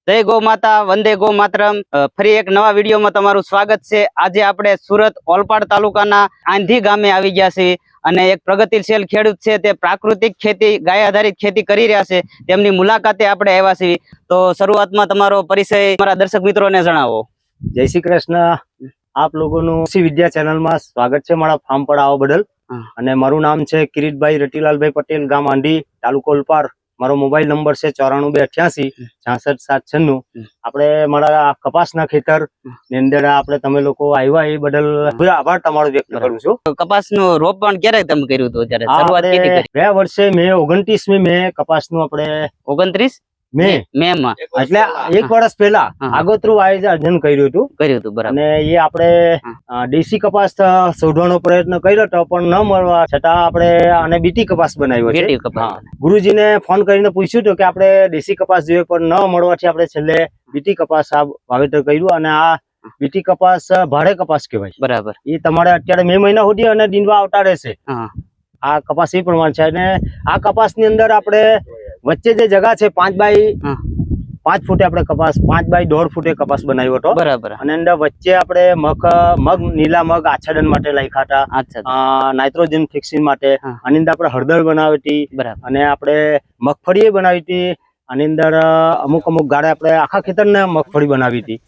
જય ગૌ માતા, વંદે ગૌ માતરમ। ફરી એક નવા વિડીયોમાં તમારું સ્વાગત છે। આજે આપણે સુરત ઓલપાડ તાલુકાના આંધી ગામે આવી ગયા છે અને એક પ્રગતિશીલ ખેડૂત છે તે પ્રાકૃતિક ખેતી ગાય આધારિત ખેતી કરી રહ્યા છે। તેમની મુલાકાતે આપણે આવ્યા છીએ। તો શરૂઆતમાં તમારો પરિચય મારા દર્શક મિત્રોને જણાવો। જય શ્રી કૃષ્ણ। આપ લોકોનું કૃષિ વિદ્યા ચેનલમાં સ્વાગત છે મારા ફાર્મ પર આવવા બદલ। અને મારું નામ છે કિરીટભાઈ રતિલાલભાઈ પટેલ, ગામ આંધી, તાલુકો ઓલપાડ। મારો મોબાઈલ નંબર છે 9428 66 796। આપણે મારા કપાસના ખેતર ની અંદર આપણે તમે લોકો આવ્યા એ બદલ આભાર તમારો વ્યક્ત કરું છું। કપાસનું રોપણ ક્યારે તમે કર્યું હતું? ત્યારે શરૂઆત કેવી કરી? ગયા વર્ષે મે 29મી મે કપાસનું આપણે 29 મે માં એટલે એક વર્ષ પહેલા આગોતરું આયોજન કર્યું હતું બરાબર। અને એ આપણે દેશી કપાસ શોધવાનો પ્રયત્ન કર્યો હતો પણ ન મળવા છતાં આપણે આને બીટી કપાસ બનાવ્યો છે। ગુરુજીને ફોન કરીને પૂછ્યું હતું કે આપણે દેશી કપાસ જોઈએ પણ ન મળવાથી આપણે છેલ્લે બીટી કપાસ આ વાવેતર કર્યું અને આ બીટી કપાસ ભાડે કપાસ કહેવાય બરાબર। એ તમારે અત્યારે મે મહિના સુધી અને દિનવા આવતા રહેશે। આ કપાસ એ પ્રમાણે છે અને આ કપાસ ની અંદર આપણે વચ્ચે જે જગા છે 5 બાય 5 ફૂટે આપણે કપાસ 5 બાય 1.5 ફૂટે કપાસ બનાવ્યો હતો બરાબર। અને અંદર વચ્ચે આપણે મગ નીલા મગ આચ્છાદન માટે લખ્યા હતા, નાઇટ્રોજન ફિક્સિંગ માટે। આની અંદર આપણે હળદર બનાવી હતી અને આપણે મગફળી બનાવી હતી। આની અંદર અમુક ગાળે આપણે આખા ખેતરને મગફળી બનાવી હતી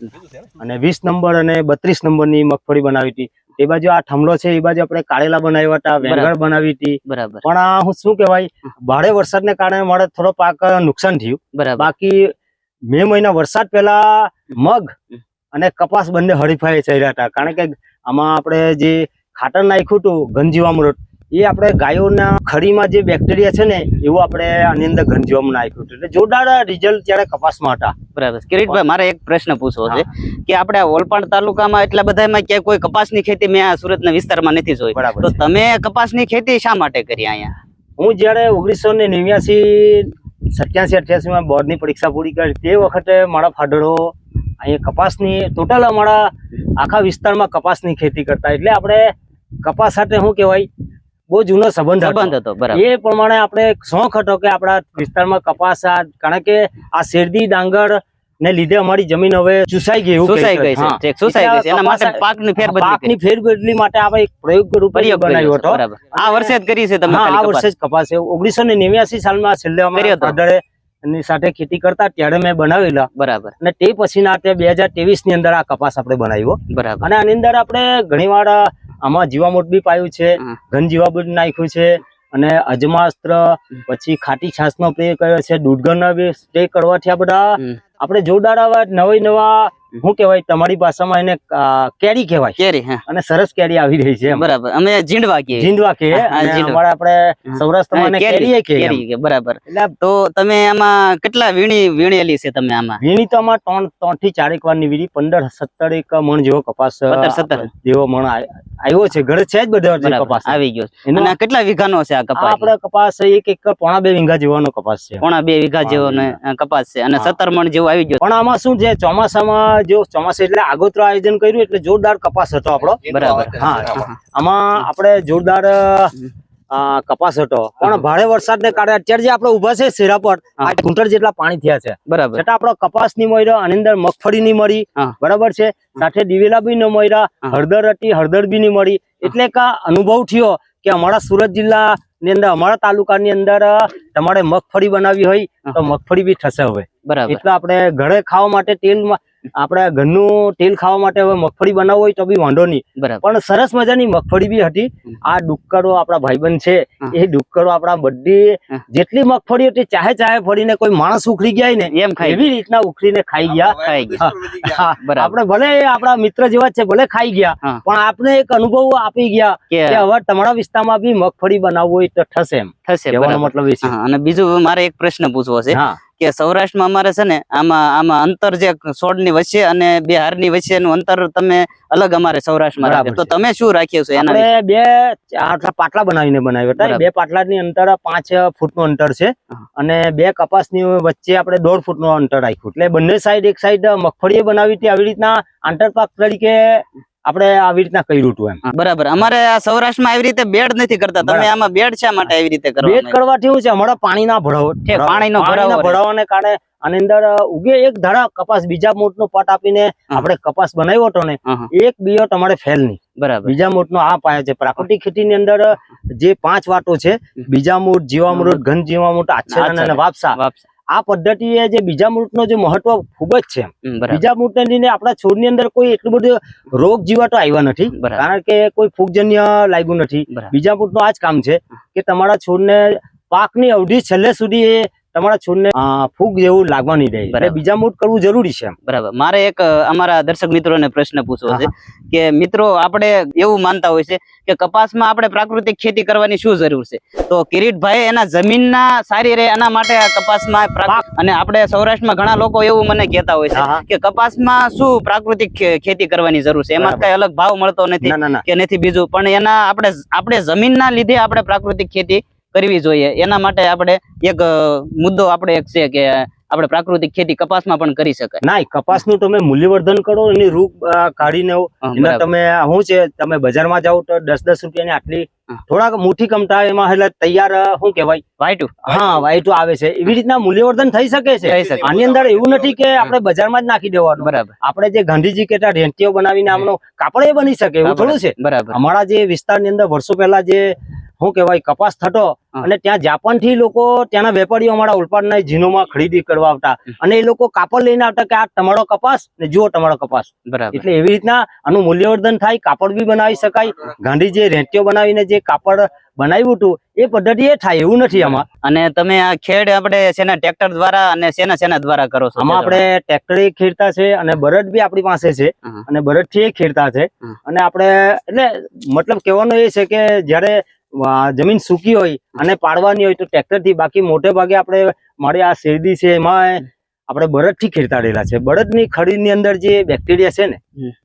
અને 20 નંબર અને 32 નંબરની મગફળી બનાવી હતી। એ બાજુ આ થમલો છે એ બાજુ આપણે કાળેલા બનાવ્યા હતા, વેંગળ બનાવી હતી બરાબર। પણ આ હું શું કહેવાય, ભારે વરસાદને કારણે મારે થોડો પાક નુકસાન થયું બરાબર। બાકી મે મહિના વરસાદ પહેલા મગ અને કપાસ બંને હરીફાઈ ચાલ્યા હતા, કારણ કે આમાં આપણે જે ખાતર નાખ્યું હતું ઘનજીવામૃત એ આપણે ગાયોના ખડીમાં જે બેક્ટેરિયા છે ને એવું આપણે આની અંદર ઘનજીવામૃત નાખ્યું હતું, એટલે જોરદાર રિઝલ્ટ ત્યારે કપાસમાં હતા બરાબર। કિરીટભાઈ, મારે એક પ્રશ્ન પૂછવો છે કે આપણે ઓલપાડ તાલુકામાં એટલા બધામાં ક્યાંય કોઈ કપાસની ખેતી મેં આ સુરતના વિસ્તારમાં નથી જોઈ બરાબર। તો તમે કપાસની ખેતી શા માટે કરી અહીંયા? હું જયારે 1989-87-88 માં બોર્ડની પરીક્ષા પૂરી કરી તે વખતે મારા ફાધરો અહીંયા કપાસની ટોટલ અમારા આખા વિસ્તારમાં કપાસની ખેતી કરતા, એટલે આપણે કપાસ સાથે શું કહેવાય બહુ જૂનો સંબંધ હતો બરાબર। એ પ્રમાણે આપણે શોખ હતો કે આપણા વિસ્તારમાં કપાસ, કારણ કે આ શેરડી ડાંગર ને લીધે અમારી જમીન હવે ચૂસાઈ ગઈ છે। એના માટે પાકની ફેરબદલી માટે આપણે એક પ્રયોગ બનાવ્યો હતો આ વર્ષે જ કરી છે તમે? આ વર્ષે જ કપાસ 1989 સાલમાં છેલ્લે અમારા ફાધરે એની સાથે ખેતી કરતા ત્યારે મેં બનાવેલા બરાબર। અને તે પછીના 2023 ની અંદર આ કપાસ આપણે બનાવ્યો બરાબર। અને આની અંદર આપણે ઘણી વાર આમાં જીવામૃત બી પાયું છે, ઘન જીવામૃત નાખ્યું છે અને અજમાસ્ત્ર, પછી ખાટી છાસ નો સ્પ્રે કર્યો છે, દૂધગર બી સ્પ્રે કરવાથી આ બધા આપણે જોરદાર નવા શું કહેવાય તમારી ભાષામાં એને કેરી કહેવાય, કેરી અને સરસ કેરી આવી રહી છે બરાબર। અમે જીંડવા કે અમારા આપણે સૌરાષ્ટ્રમાં કેરી કે બરાબર। એટલે તો તમે આમાં કેટલા વીણેલી છે તમે? આમાં વીણી તો આમાં 3 થી 4 વાર ની વીણી, 15-17 મણ જેવો કપાસ જેવો મણ આવ્યો છે, ઘરે છે જ બધો કપાસ આવી ગયો છે। અને કેટલા વીઘાનો છે આ કપાસ? આપણે કપાસ 1 એકર 1.5-2 વીઘા જેવાનો કપાસ છે, 1.5-2 વીઘા જેવો કપાસ છે અને 17 મણ જેવો આવી ગયો। પણ આમાં શું છે, ચોમાસામાં ચોમાસા એટલે આગોતરું આયોજન કર્યું એટલે જોરદાર કપાસ હતો આપણો બરાબર। આમાં આપણે જોરદાર કપાસ હતો, પણ ભારે વરસાદને કારણે અત્યારે જે આપણે ઉભા છે શેરા પર 8 ઘૂંટણ જેટલા પાણી થયા છે બરાબર। છતાં આપણો કપાસ ની મળ્યો, આની અંદર મગફળી ની મળી બરાબર છે, સાથે દિવેલા બી ન મળ્યા, હળદર હતી હળદર બી ની મળી। એટલે કે અનુભવ થયો કે અમારા સુરત જિલ્લા ની અંદર અમારા તાલુકાની અંદર તમારે મગફળી બનાવી હોય તો મગફળી બી થશે હવે બરાબર। એટલે આપણે ઘરે ખાવા માટે તેલમાં આપણે ઘરનું તેલ ખાવા માટે હવે મગફળી બનાવવું હોય તો બી વાંધો નહીં બરાબર। પણ સરસ મજાની મગફળી બી હતી। આ ડુક્કરો આપણા ભાઈબંધ છે, એ ડુક્કરો આપણા બધી જેટલી મગફળી હતી ચાહે ફળીને કોઈ માણસ ઉખડી ગયા ને એમ એવી રીતના ઉખડીને ખાઈ ગયા બરાબર। આપણે ભલે આપણા મિત્ર જેવા છે, ભલે ખાઈ ગયા પણ આપણે એક અનુભવ આપી ગયા કે હવે તમારા વિસ્તારમાં બી મગફળી બનાવવું હોય તો થશે એમ થશે મતલબ એ છે। અને બીજું મારે એક પ્રશ્ન પૂછવો છે કે સૌરાષ્ટ્રમાં અમારે છે ને આમાં અંતર જે છોડની વચ્ચે અને બે હારની વચ્ચેનું અંતર તમે અલગ અમારે સૌરાષ્ટ્રમાં રાખે, તો તમે શું રાખ્યું છે? આપણે 2 પાટલા બનાવ્યા હતા। 2 પાટલાની અંતર 5 ફૂટનું અંતર છે અને 2 કપાસની વચ્ચે આપણે 1.5 ફૂટનું અંતર રાખ્યું, એટલે બંને સાઈડ એક સાઈડ મગફળી બનાવી હતી આવી રીતના આંતરપાક તરીકે આપણે આવી રીતના કર્યું હતું એમ બરાબર। અમારે આ સૌરાષ્ટ્રમાં આવી રીતે બેડ નથી કરતા, તમે આમાં બેડ શા માટે આવી રીતે કરો? બેડ કરવાથી શું છે, અમારા પાણીના ભરાવો ને કારણે આની અંદર ઉગે એક ધાડા કપાસ બીજા મોટનો પટ આપીને આપણે કપાસ બનાવ્યો હતો ને એક બીયો તમારે ફેલ નહીં. બરાબર. બીજા મોટનો આ પાયો છે. પ્રાકૃતિક ખેતીની અંદર જે 5 વાટો છે, બીજામૃત, જીવામૃત, ઘન જીવામૃત, આચ્છાદન અને વાપસા, આ પદ્ધતિએ જે બીજામૃતનો જે મહત્વ ખૂબ જ છે. બીજામૃતને લઈને આપણા છોડની અંદર કોઈ એટલું બધું રોગ જીવાતો આવ્યા નથી, કારણ કે કોઈ ફૂગજન્ય લાગ્યું નથી. બીજામૃતનું આ જ કામ છે કે તમારા છોડને પાકની અવધિ છેલ્લે સુધી તમારા છોડને ફૂગ જેવું લાગવા નહીં દે. એટલે બીજામૃત કરવું જરૂરી છે. બરાબર. મારે એક અમારા દર્શક મિત્રોને પ્રશ્ન પૂછવો છે કે મિત્રો આપણે એવું માનતા હોય છે કે કપાસમાં આપણે પ્રાકૃતિક ખેતી કરવાની શું જરૂર છે, તો કિરીટભાઈ એના જમીનના સારી રહે એના માટે આ કપાસમાં અને આપણે સૌરાષ્ટ્રમાં ઘણા લોકો એવું મને કહેતા હોય છે કે કપાસમાં શું પ્રાકૃતિક ખેતી કરવાની જરૂર છે, એમાં કઈ અલગ ભાવ મળતો નથી કે નથી બીજું, પણ એના આપણે જમીનના લીધે આપણે પ્રાકૃતિક ખેતી કરવી જોઈએ. એના માટે આપણે એક મુદ્દો આપણે એક છે કે આપણે પ્રાકૃતિક ખેતી કપાસમાં પણ કરી શકાય. ના, કપાસનું તમે મૂલ્યવર્ધન કરો, એની રૂપ કાઢીને એના તમે શું છે, તમે બજારમાં જાઓ તો 10-10 રૂપિયાની આટલી થોડાક મોટી કમતા એમાં એટલે તૈયાર શું કહેવાય વાઈટું આવે છે. એવી રીતના મૂલ્યવર્ધન થઈ શકે છે. આની અંદર એવું નથી કે આપણે બજારમાં જ નાખી દેવાનું. બરાબર. આપણે જે ગાંધીજી કહેતા રેંટીઓ બનાવીને આમનો કાપડ બની શકે એવું થોડું છે. બરાબર. અમારા જે વિસ્તારની અંદર વર્ષો પહેલા જે શું કહેવાય કપાસ થતો, અને ત્યાં જાપાન થી લોકો ત્યાંના વેપારીઓ અમારા ઉલપાડના જીનોમાં ખરીદી કરવા આવતા, અને એ લોકો કાપડ લઈને આવતા કે આ તમારો કપાસ ને જુઓ તમારો કપાસ. એટલે એવી રીતના આનું મૂલ્યવર્ધન થાય, કાપડ બી બનાવી શકાય. ગાંધીજીએ રેંટીઓ બનાવીને જે કાપડ બનાવ્યું હતું એ પદ્ધતિ એ થાય એવું નથી આમાં. અને તમે આ ખેડ આપણે શેના ટ્રેક્ટર દ્વારા અને શેના દ્વારા કરો છો? આમાં આપણે ટ્રેક્ટરે ખેડતા છે અને બળદ બી આપણી પાસે છે, અને બળદ થી ખેડતા છે. અને આપણે એટલે મતલબ કહેવાનો એ છે કે જયારે જમીન સૂકી હોય અને પાડવાની હોય તો ટ્રેક્ટર થી, બાકી મોટે ભાગે આપણે મારી આ શેરડી છે એમાં આપણે બળદ થી ખેડતા રહેલા છે. બળદ ની ખડી ની અંદર જે બેક્ટેરિયા છે ને,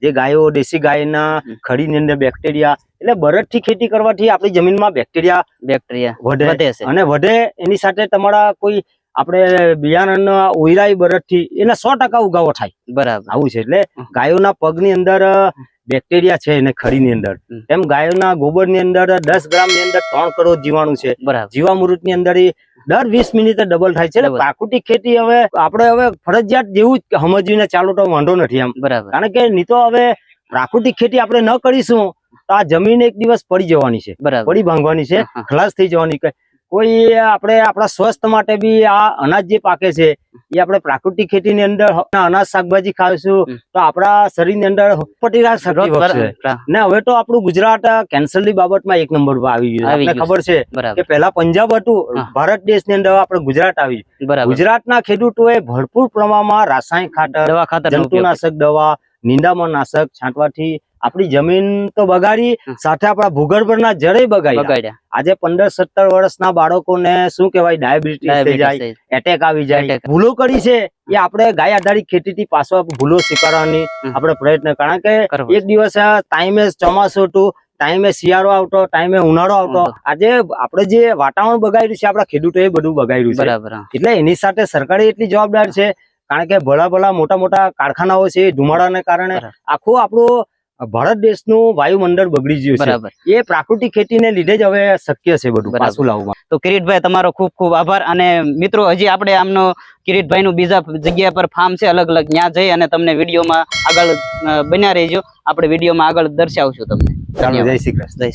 જે ગાયો દેશી ગાયના ખડી ની અંદર બેક્ટેરિયા, એટલે બળદ થી ખેતી કરવાથી આપણી જમીનમાં બેક્ટેરિયા વધે છે. અને વધે એની સાથે તમારા કોઈ આપણે બિયારણ ઓયરાય બળદ થી એના 100% ઉગાવો થાય. બરાબર. આવું છે. એટલે ગાયોના પગની અંદર બેક્ટેરિયા છે એને ખડી ની અંદર, એમ ગાયોના ગોબર ની અંદર 10 ગ્રામ ની અંદર 3 કરોડ જીવાણુ છે. જીવામૃત ની અંદર દર 20 મિનિટે ડબલ થાય છે. એટલે પ્રાકૃતિક ખેતી હવે આપણે ફરજિયાત જેવું જ સમજીને ચાલો તો વાંધો નથી એમ. કારણ કે નહીં તો હવે પ્રાકૃતિક ખેતી આપણે ન કરીશું તો આ જમીન એક દિવસ પડી જવાની છે, પડી ભાંગવાની છે, ખલાસ થઈ જવાની. કોઈ આપણે આપણા સ્વાસ્થ્ય માટે બી આ અનાજ જે પાકે છે એ આપણે પ્રાકૃતિક ખેતી ની અંદર અનાજ શાકભાજી ખાઈશું તો આપણા શરીર ની અંદર પ્રતિકાર શક્તિ વધશે. ને હવે તો આપણું ગુજરાત કેન્સર ની બાબતમાં 1 નંબર પર આવી ગયું. તમને ખબર છે કે પહેલા પંજાબ હતું, ભારત દેશ ની અંદર આપણે ગુજરાત આવી. ગુજરાતના ખેડૂતોએ ભરપૂર પ્રમાણમાં રાસાયણિક ખાતર, જંતુનાશક દવા, નિંદામણ નાશક છાંટવાથી આપણી જમીન તો બગાડી, સાથે આપણા ભૂગર્ભના જળે બગાડ્યા. આજે 15-17 વર્ષના બાળકોને શું કહેવાય ડાયાબિટીસ થઈ જાય, એટેક આવી જાય. ભૂલો કરી છે એ આપણે ગાય આધારિત ખેતીથી પાછો ભૂલો સ્વીકારવાની આપણે પ્રયત્ન, કારણ કે એક દિવસ ટાઈમે ચોમાસું હતું, ટાઈમે શિયાળો આવતો, ટાઈમે ઉનાળો આવતો. આજે આપણે જે વાતાવરણ બગાડ્યું છે આપણા ખેડૂતોએ બધું બગાડ્યું છે. એટલે એની સાથે સરકારે એટલી જવાબદાર છે, કારણ કે ભલા મોટા કારખાનાઓ છે, ધુમાડાને કારણે આખું આપણું ભારત દેશનું વાયુમંડળ બગડી ગયું છે. એ પ્રાકૃતિક ખેતીને લીધે જ હવે શક્ય છે બધું પાછું લાવવા. તો કિરીટભાઈ તમારો ખૂબ ખૂબ આભાર. અને મિત્રો હજી આપણે આમનો કિરીટભાઈ નું બીજા જગ્યા પર ફાર્મ છે અલગ અલગ, ત્યાં જઈ અને તમને વિડીયોમાં આગળ બન્યા રહેજો. આપણે વિડીયોમાં આગળ દર્શાવશું તમને. જય શ્રી કૃષ્ણ.